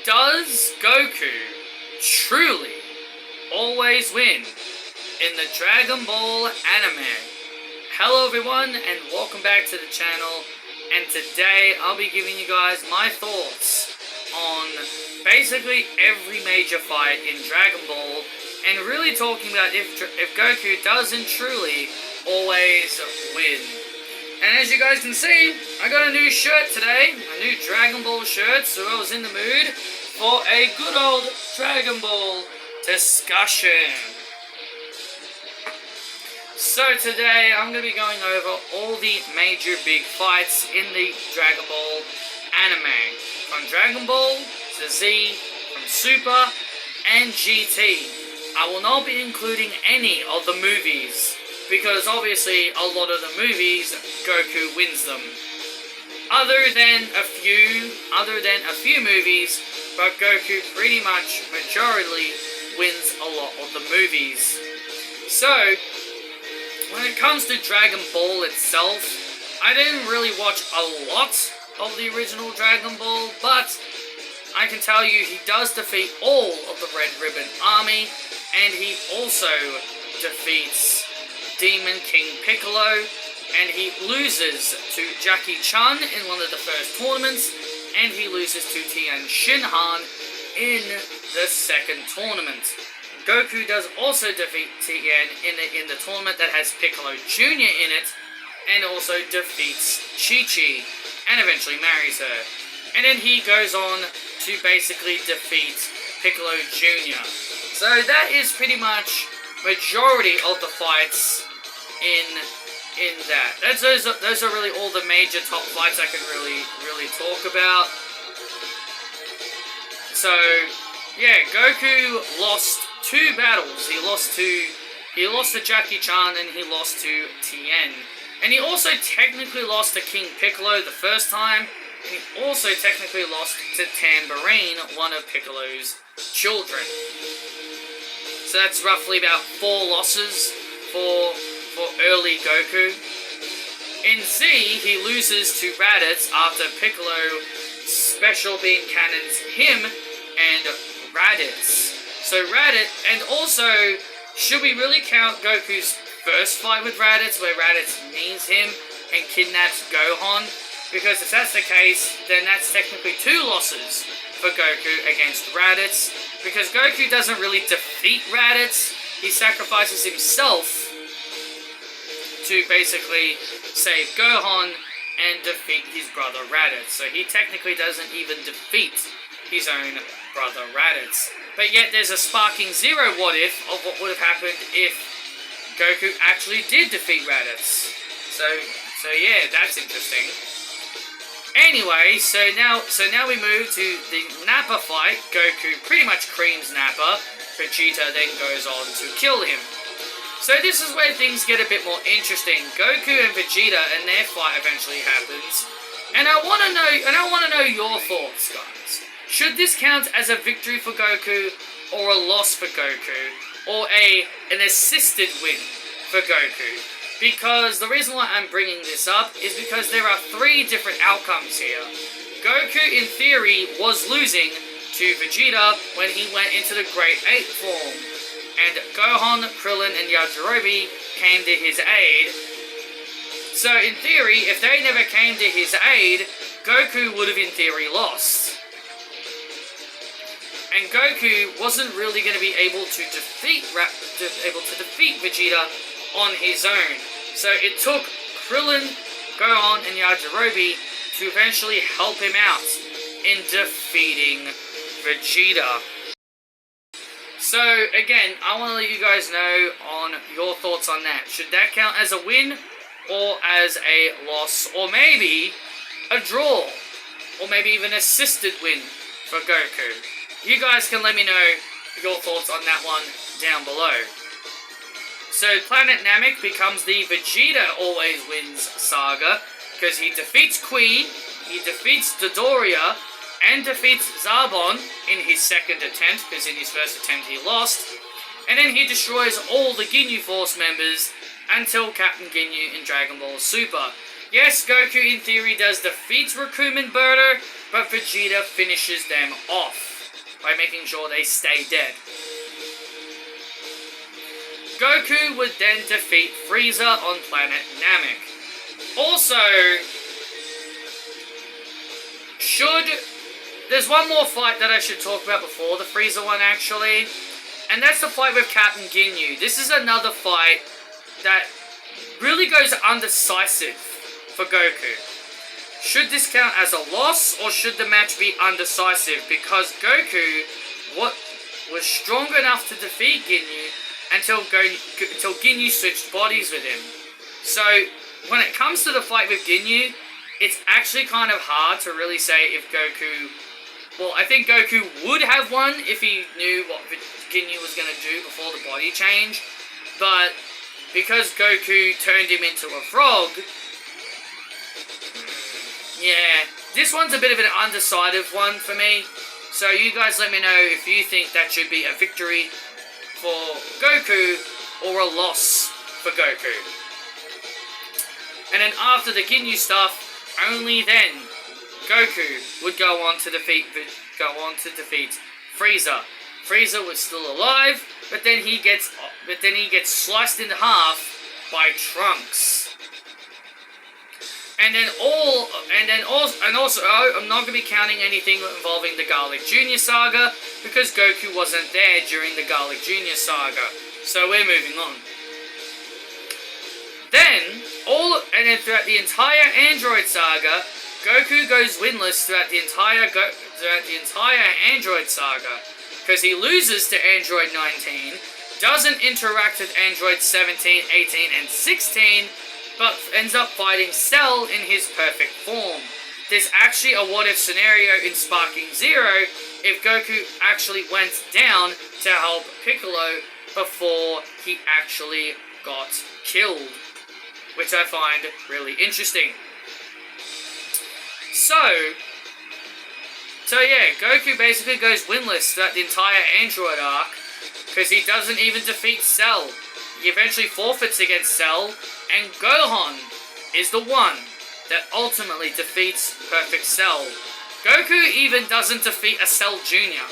does Goku truly always win in the Dragon Ball anime? Hello everyone and welcome back to the channel, and today I'll be giving you guys my thoughts on basically every major fight in Dragon Ball, and really talking about if Goku doesn't truly always win. And as you guys can see, I got a new shirt today, a new Dragon Ball shirt, so I was in the mood for a good old Dragon Ball discussion. So today I'm going to be going over all the major big fights in the Dragon Ball anime. From Dragon Ball to Z, from Super and GT. I will not be including any of the movies, because obviously a lot of the movies, Goku wins them. Other than a few movies, but Goku pretty much majorly wins a lot of the movies. So, when it comes to Dragon Ball itself, I didn't really watch a lot of the original Dragon Ball, but I can tell you he does defeat all of the Red Ribbon Army, and he also defeats Demon King Piccolo, and he loses to Jackie Chun in one of the first tournaments, and he loses to Tien Shinhan in the second tournament. Goku does also defeat Tien in the tournament that has Piccolo Jr. in it, and also defeats Chi-Chi, and eventually marries her. And then he goes on to basically defeat Piccolo Jr. So that is pretty much majority of the fights in that. Those are really all the major top fights I can really talk about. So yeah, Goku lost two battles. He lost to Jackie Chan and he lost to Tien. And he also technically lost to King Piccolo the first time, and he also technically lost to Tambourine, one of Piccolo's children. So that's roughly about 4 losses for early Goku. In Z, he loses to Raditz after Piccolo special beam cannons him and Raditz. So Raditz, and also, should we really count Goku's first fight with Raditz, where Raditz knees him and kidnaps Gohan? Because if that's the case, then that's technically 2 losses for Goku against Raditz, because Goku doesn't really defeat Raditz, he sacrifices himself to basically save Gohan and defeat his brother Raditz. So he technically doesn't even defeat his own brother Raditz. But yet there's a sparking zero what if of what would have happened if Goku actually did defeat Raditz. So yeah, that's interesting. Anyway, so now we move to the Nappa fight. Goku pretty much creams Nappa. Vegeta then goes on to kill him. So this is where things get a bit more interesting. Goku and Vegeta and their fight eventually happens. And I want to know your thoughts, guys. Should this count as a victory for Goku, or a loss for Goku, or an assisted win for Goku? Because the reason why I'm bringing this up is because there are 3 different outcomes here. Goku, in theory, was losing to Vegeta when he went into the Great Ape form, and Gohan, Krillin, and Yajirobe came to his aid. So, in theory, if they never came to his aid, Goku would have, in theory, lost. And Goku wasn't really going to be able to defeat Vegeta on his own. So it took Krillin, Gohan, and Yajirobe to eventually help him out in defeating Vegeta. So again, I want to let you guys know on your thoughts on that. Should that count as a win, or as a loss, or maybe a draw, or maybe even assisted win for Goku? You guys can let me know your thoughts on that one down below. So Planet Namek becomes the Vegeta always wins saga, because he defeats Qui, he defeats Dodoria, and defeats Zarbon in his second attempt, because in his first attempt he lost, and then he destroys all the Ginyu Force members until Captain Ginyu in Dragon Ball Super. Yes, Goku in theory does defeat Recoome and Birdo, but Vegeta finishes them off. by making sure they stay dead. Goku would then defeat Frieza on planet Namek. Also, there's one more fight that I should talk about before the Frieza one, actually, and that's the fight with Captain Ginyu. This is another fight that really goes undecisive for Goku. Should this count as a loss, or should the match be undecisive? Because Goku was strong enough to defeat Ginyu until Ginyu switched bodies with him. So, when it comes to the fight with Ginyu, it's actually kind of hard to really say if Goku... Well, I think Goku would have won if he knew what Ginyu was going to do before the body change. But because Goku turned him into a frog... Yeah, this one's a bit of an undecided one for me. So you guys let me know if you think that should be a victory for Goku or a loss for Goku. And then after the Ginyu stuff, only then Goku would go on to defeat Frieza. Frieza was still alive, but then he gets sliced in half by Trunks. And also, I'm not going to be counting anything involving the Garlic Jr. saga, because Goku wasn't there during the Garlic Jr. saga. So we're moving on. Then throughout the entire Android saga, Goku goes winless throughout the entire Android saga, because he loses to Android 19, doesn't interact with Android 17, 18, and 16, but ends up fighting Cell in his perfect form. There's actually a what-if scenario in Sparking Zero if Goku actually went down to help Piccolo before he actually got killed, which I find really interesting. So yeah, Goku basically goes winless throughout the entire Android arc, because he doesn't even defeat Cell. He eventually forfeits against Cell, and Gohan is the one that ultimately defeats Perfect Cell. Goku even doesn't defeat a Cell Jr.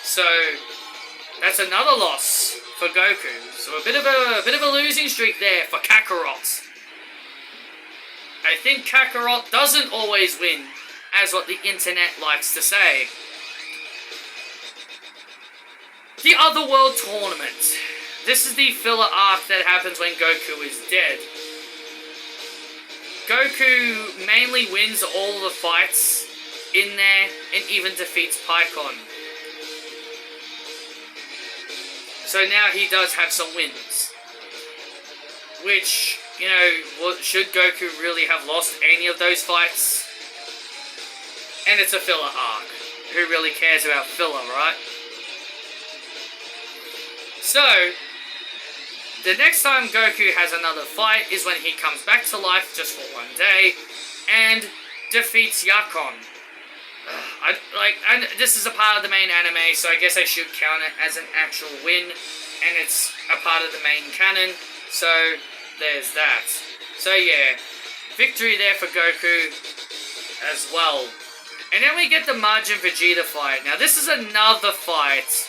So that's another loss for Goku. So a bit of a losing streak there for Kakarot. I think Kakarot doesn't always win, as what the internet likes to say. The Otherworld Tournament. This is the filler arc that happens when Goku is dead. Goku mainly wins all the fights in there and even defeats Pikkon. So now he does have some wins. Which, you know, should Goku really have lost any of those fights? And it's a filler arc. Who really cares about filler, right? So, the next time Goku has another fight is when he comes back to life just for one day and defeats Yakon. And this is a part of the main anime, so I guess I should count it as an actual win, and it's a part of the main canon, so there's that. So yeah, victory there for Goku as well. And then we get the Majin Vegeta fight. Now this is another fight,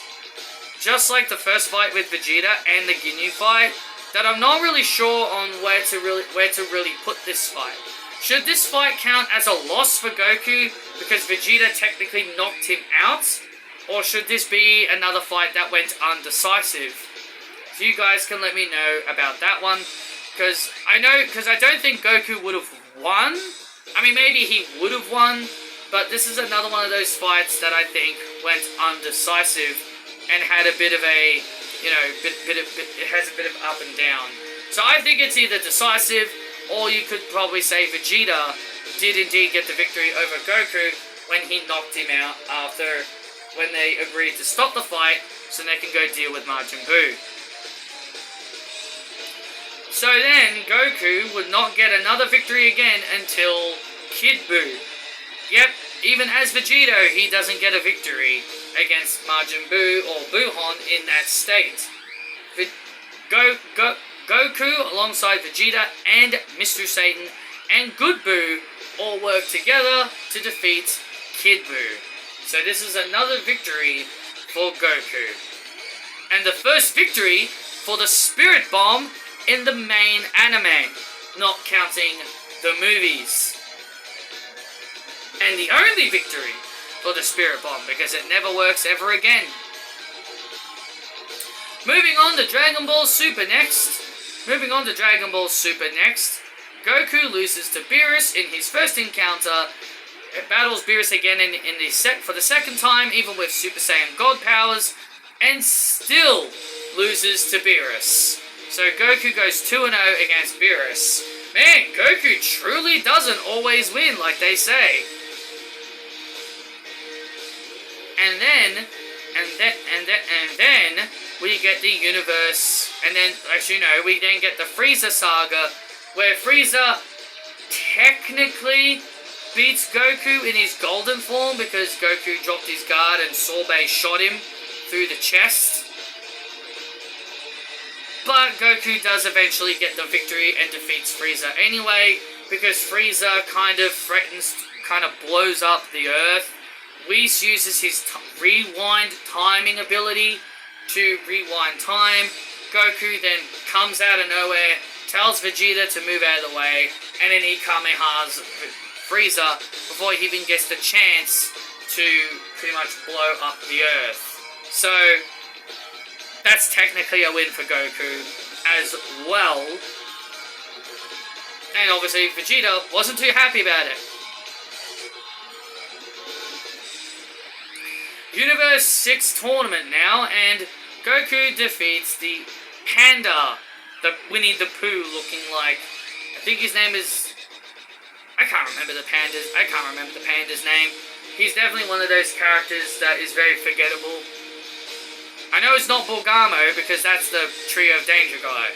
just like the first fight with Vegeta and the Ginyu fight, that I'm not really sure on where to really put this fight. Should this fight count as a loss for Goku because Vegeta technically knocked him out? Or should this be another fight that went undecisive? So you guys can let me know about that one. Because I don't think Goku would have won. I mean, maybe he would have won. But this is another one of those fights that I think went undecisive and had a bit of a, you know, it has a bit of up and down. So I think it's either decisive, or you could probably say Vegeta did indeed get the victory over Goku when he knocked him out when they agreed to stop the fight so they can go deal with Majin Buu. So then, Goku would not get another victory again until Kid Buu. Yep, even as Vegeta, he doesn't get a victory against Majin Buu or Buuhan in that state. Goku, alongside Vegeta and Mr. Satan and Good Buu, all work together to defeat Kid Buu. So this is another victory for Goku. And the first victory for the Spirit Bomb in the main anime, not counting the movies. And the only victory for the Spirit Bomb, because it never works ever again. Moving on to Dragon Ball Super next. Goku loses to Beerus in his first encounter. It battles Beerus again for the second time, even with Super Saiyan God powers, and still loses to Beerus. So Goku goes 2-0 against Beerus. Man, Goku truly doesn't always win, like they say. And then we get the universe, and then, as you know, we then get the Frieza saga, where Frieza technically beats Goku in his golden form because Goku dropped his guard and Sorbet shot him through the chest. But Goku does eventually get the victory and defeats Frieza anyway, because Frieza kind of blows up the Earth. Whis uses his rewind timing ability to rewind time. Goku then comes out of nowhere, tells Vegeta to move out of the way, and then he Kamehamehas Frieza before he even gets the chance to pretty much blow up the Earth. So that's technically a win for Goku as well. And obviously Vegeta wasn't too happy about it. Universe 6 tournament now, and Goku defeats the Panda, the Winnie the Pooh looking like, I think his name is, I can't remember the panda's name. He's definitely one of those characters that is very forgettable. I know it's not Bulgamo because that's the Trio of Danger guy.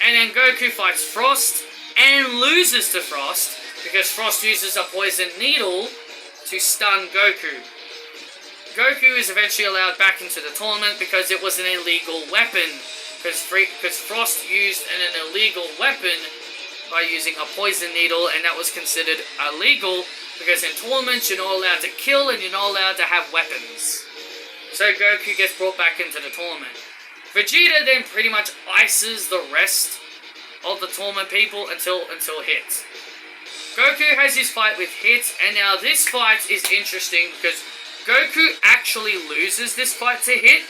And then Goku fights Frost and loses to Frost because Frost uses a poison needle to stun Goku. Goku is eventually allowed back into the tournament because it was an illegal weapon. Because Frost used an illegal weapon by using a poison needle, and that was considered illegal because in tournaments you're not allowed to kill and you're not allowed to have weapons. So Goku gets brought back into the tournament. Vegeta then pretty much ices the rest of the tournament people until Hit. Goku has his fight with Hit, and now this fight is interesting because Goku actually loses this fight to Hit,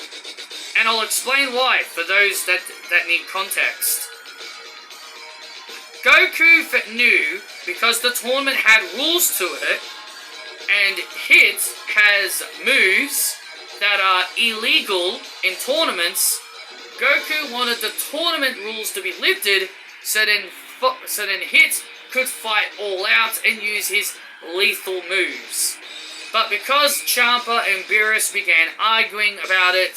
and I'll explain why for those that need context. Goku knew, because the tournament had rules to it, and Hit has moves that are illegal in tournaments. Goku wanted the tournament rules to be lifted, so then Hit could fight all out and use his lethal moves. But because Champa and Beerus began arguing about it,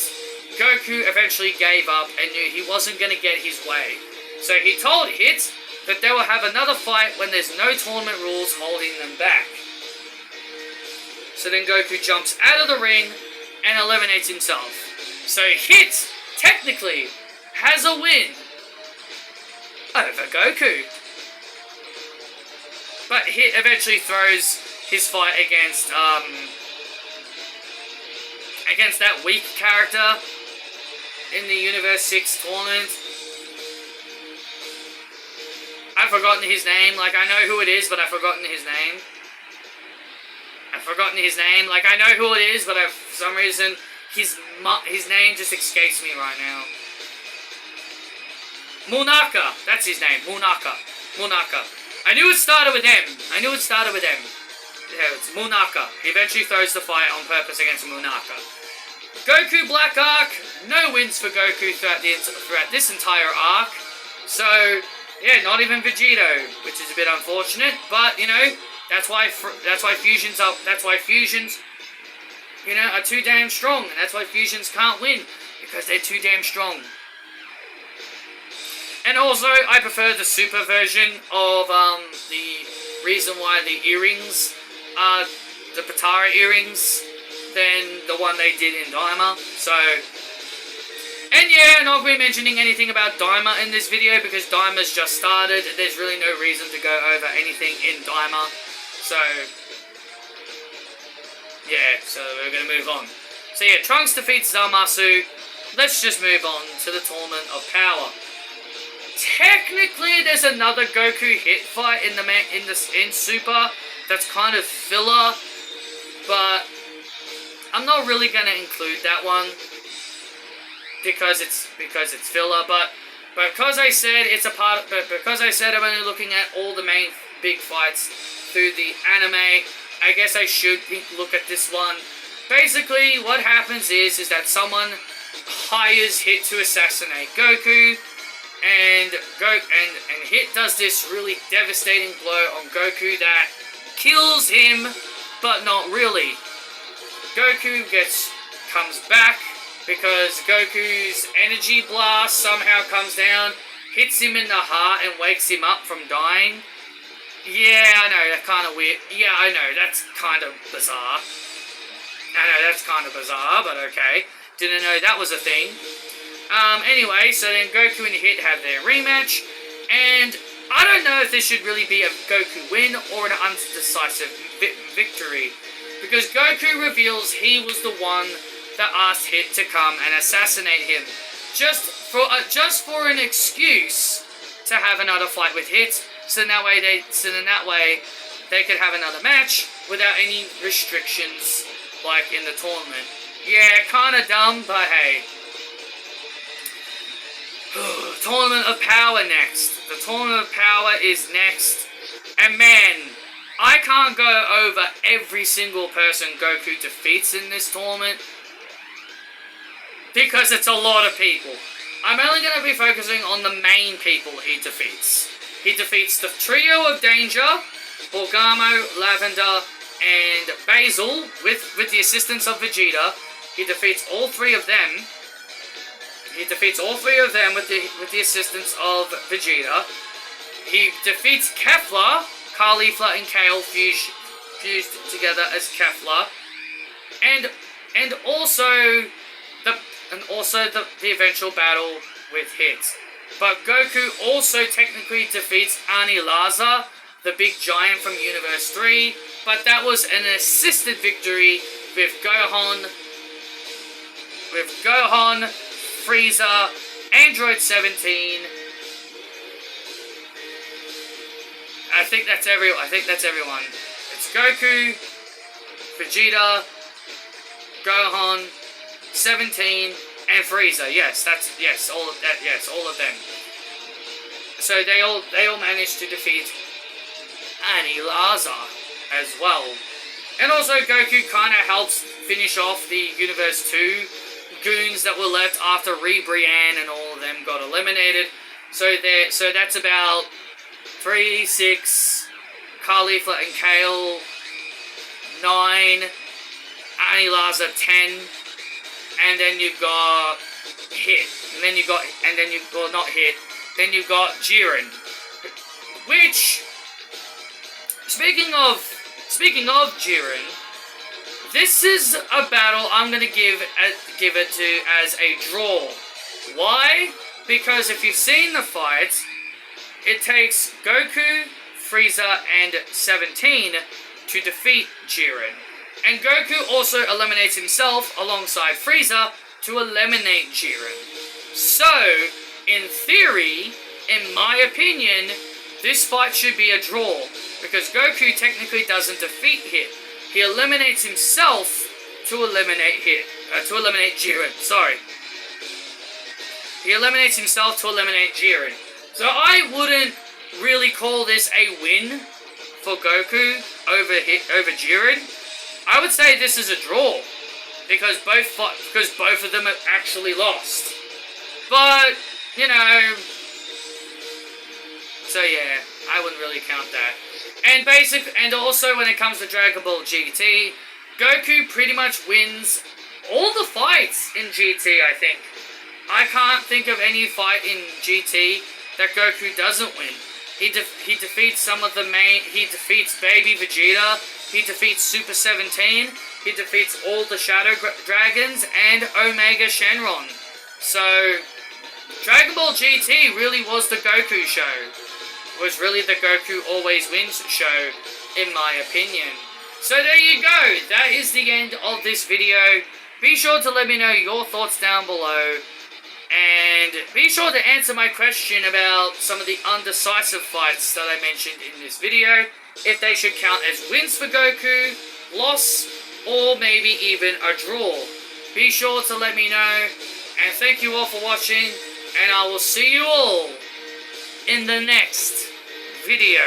Goku eventually gave up and knew he wasn't going to get his way. So he told Hit that they will have another fight when there's no tournament rules holding them back. So then Goku jumps out of the ring and eliminates himself. So Hit, technically, has a win over Goku. But Hit eventually throws his fight against that weak character in the Universe 6 tournament. I've forgotten his name. Like, I know who it is, but I've forgotten his name. Like, I know who it is, but for some reason, his name just escapes me right now. Munaka. That's his name. Munaka. I knew it started with M. Yeah, it's Munaka. He eventually throws the fight on purpose against Munaka. Goku Black Arc. No wins for Goku throughout this entire arc. So, yeah, not even Vegito, which is a bit unfortunate. But, you know, that's why fusions, you know, are too damn strong. And that's why fusions can't win, because they're too damn strong. And also, I prefer the super version of the reason why the earrings are the Patara earrings than the one they did in Daima. So, and yeah, not going to be mentioning anything about Daima in this video because Daima's just started. There's really no reason to go over anything in Daima. So, Yeah, so we're gonna move on. So yeah, Trunks defeats Zamasu. Let's just move on to the Tournament of Power. Technically, there's another Goku hit fight in Super that's kind of filler, but I'm not really gonna include that one because it's filler. But because I said it's a part, but because I said I'm only looking at all the main big fights through the anime, I guess I should look at this one. Basically, what happens is that someone hires Hit to assassinate Goku, and Hit does this really devastating blow on Goku that kills him, but not really. Goku comes back because Goku's energy blast somehow comes down, hits him in the heart, and wakes him up from dying. Yeah, I know, that's kind of weird. Yeah, I know, that's kind of bizarre. But okay. Didn't know that was a thing. Anyway, so then Goku and Hit have their rematch, and I don't know if this should really be a Goku win or an undecisive victory, because Goku reveals he was the one that asked Hit to come and assassinate him, just for an excuse to have another fight with Hit, so then that way they could have another match without any restrictions like in the tournament. Yeah, kinda dumb, but hey. Tournament of Power next. The Tournament of Power is next. And man, I can't go over every single person Goku defeats in this tournament, because it's a lot of people. I'm only going to be focusing on the main people he defeats. He defeats the trio of Danger, Borgamo, Lavender, and Basil, with the assistance of Vegeta. He defeats all three of them. With the assistance of Vegeta. He defeats Kefla, Caulifla and Kale fused together as Kefla, and also the eventual battle with Hit. But Goku also technically defeats Anilaza, the big giant from Universe 3, but that was an assisted victory with Gohan, Frieza, Android 17. I think that's everyone. It's Goku, Vegeta, Gohan, 17, and Frieza. All of them. So they all managed to defeat Anilaza as well. And also Goku kind of helps finish off the Universe 2 goons that were left after Brienne and all of them got eliminated. So that's about 3, 6, Caulifla and Kale, 9, Anilaza 10, and then you've got Hit, then you've got Jiren. Which, speaking of Jiren, this is a battle I'm gonna give it to as a draw. Why? Because if you've seen the fight, it takes Goku, Frieza, and 17 to defeat Jiren. And Goku also eliminates himself alongside Frieza to eliminate Jiren. So, in theory, in my opinion, this fight should be a draw, because Goku technically doesn't defeat Hit. He eliminates himself to eliminate Jiren. Sorry. He eliminates himself to eliminate Jiren. So I wouldn't really call this a win for Goku over Jiren. I would say this is a draw, because both of them have actually lost. But, you know, so yeah, I wouldn't really count that. And also when it comes to Dragon Ball GT, Goku pretty much wins all the fights in GT, I think. I can't think of any fight in GT that Goku doesn't win. He defeats some of the main. He defeats Baby Vegeta. He defeats Super 17. He defeats all the Shadow Dragons and Omega Shenron. So, Dragon Ball GT really was the Goku show. Was really the Goku always wins show, in my opinion. So there you go. That is the end of this video. Be sure to let me know your thoughts down below. And be sure to answer my question about some of the undecisive fights that I mentioned in this video. If they should count as wins for Goku, loss, or maybe even a draw. Be sure to let me know. And thank you all for watching. And I will see you all in the next video.